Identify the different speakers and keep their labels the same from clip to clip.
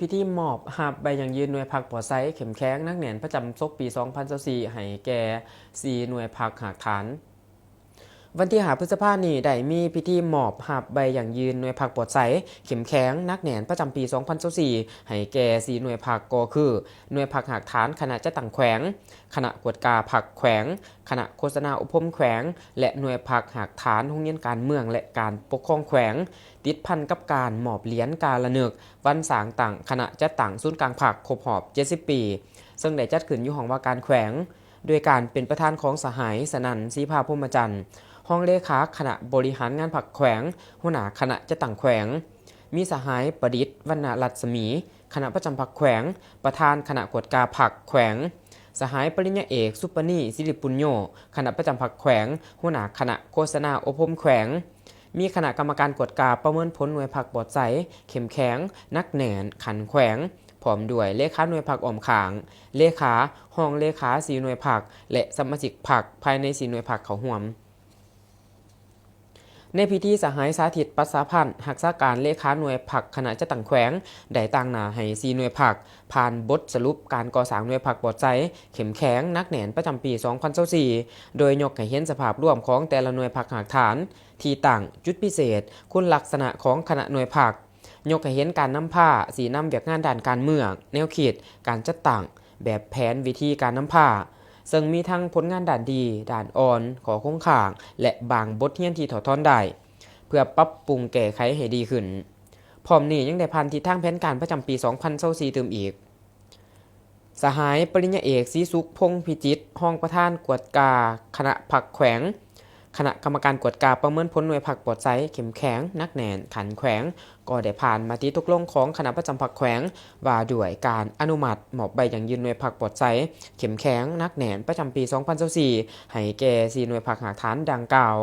Speaker 1: พิธีมอบหับใบยังยืนหน่วยพักปลอดไซเข็มแข้งนักเรียนประจำซกปี2024ให้แก่4หน่วยพักหากฐานวันที่5 พฤษภาคมนี้ได้มีพิธีมอบหับใบอย่างยืนหน่วยพักปลอดไซเข็มแข้งนักเรียนประจำปี2024ให้แก่4หน่วยพักก็คือหน่วยพักหากฐานคณะจัดตั้งแขวงคณะกวดกาพักแขวงคณะโฆษณาอุปมแขวงและหน่วยพักหากฐานโรงเรียนการเมืองและการปกครองแขวงติดพันกับการมอบเหรียญการละนึกวันสางต่างคณะจัดตั้งศูนย์กลางผักครบรอบ70 ปีซึ่งได้จัดขึ้นอยู่ห้องว่าการแขวงโดยการเป็นประธานของสหายสนั่นศรีภาพรหมจันทร์ห้องเลขาคณะบริหารงานผักแขวงหัวหน้าคณะจัดตั้งแขวงมีสหายประดิษฐ์วรรณรัศมีคณะประจำผักแขวงประธานคณะกวดกาผักแขวงสหายปริญญาเอกสุปนีศิริปุญโญคณะประจำผักแขวงหัวหน้าคณะโฆษณาอบรมแขวงมีคณะกรรมการกวดกาประเมินผลหน่วยผักปลอดไซเข็มแข็งนักแหนนขันแขวงพร้อมด้วยเลขาหน่วยผักอ้อมขางเลขาห้องเลขาสีหน่วยผักและสมาชิกผักภายในสีหน่วยผักเขาห่วมในพิธีสหายสาธิตปัสสาพันธ์หักษาการเลขาหน่วยผักคณะจัดตั้งแขวงได้ต่างหน้าให้4หน่วยผักผ่านบทสรุปการก่อสร้างหน่วยผักปลอดไซเข็มแข็งนักแหนนประจำปี2024โดยยกให้เห็นสภาพร่วมของแต่ละหน่วยผักหากฐานที่ต่างจุดพิเศษคุณลักษณะของคณะหน่วยผักยกให้เห็นการนำผ้าสีนำเวียกงานด้านการเมืองแนวคิดการจัดตั้งแบบแผนวิธีการนำผ้าซึ่งมีทั้งผลงานด่านดีด่านอ่อนขอคงข่างและบางบทเรียนที่ถอดถอนได้เพื่อปรับปรุงแก้ไขให้ดีขึ้นพร้อมนี้ยังได้ผ่านทิศทางแผนการประจำปี2024เติมอีกสหายปริญญาเอกศรีสุขพงษ์พิจิตรห้องประธานกวดกาคณะผักแขวงคณะกรรมการกวดกาประเมินผลหน่วยผักปลอดไซเข็มแข็งนักแหนนขันแขวงก็ได้ผ่านมาติตกลงของคณะประจำผักแขวงว่าด้วยการอนุมัติมอบใบอย่างยืนหน่วยผักปลอดไซเข็มแข็งนักแหนนประจำปี2024ให้แก่4หน่วยผักหากฐานดังกล่าว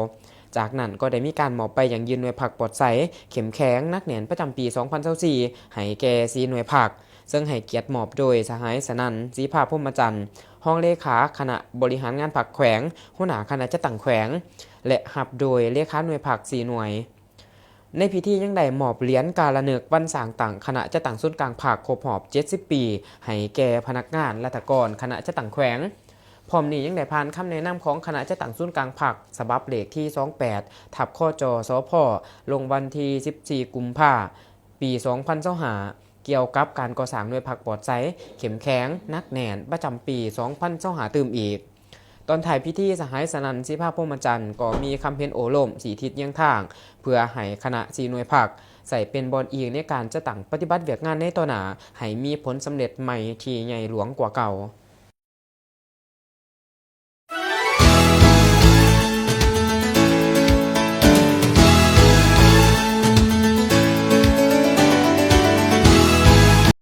Speaker 1: จากนั้นก็ได้มีการมอบไปอย่างยืนหน่วยผักปลอดไซเข็มแข็งนักแหนนประจำปี2024ให้แก่4หน่วยผักซึ่งให้เกียรติมอบโดยสหายสนั่นศรีภาพรหมจันทร์ห้องเลขาคณะบริหารงานผักแขวงหัวหน้าคณะจัดตั้งแขวงและหับโดยเลขาหน่วยผัก4หน่วยในพิธียังได้มอบเหรียญการละนึกวันสางต่างคณะจัดตั้งศูนย์กลางผักครบรอบ70 ปีให้แก่พนักงานและตกรคณะจัดตั้งแขวงพร้อมนี้ยังได้ผ่านคำแนะนำของคณะจัดตั้งศูนย์กลางผักฉบับเลขที่28ทับข้อจสพลงวันที่14 กุมภาพันธ์ปี2025เกี่ยวกับการก่อสร้างหน่วยผักปลอดไซเข็มแข็งนักแหนนประจำปี2025ตื่มอีกตอนถ่ายพิธีสหายสนันศรีภาพพรหมจันทร์ก็มีคำเพ็ญโอโลมสีทิศเยี่ยงทางเพื่อให้คณะ4หน่วยผักใส่เป็นบอลอีกในการจะตั้งปฏิบัติเวียกงานในต่อหน้าให้มีผลสำเร็จใหม่ที่ใหญ่หลวงกว่าเก่า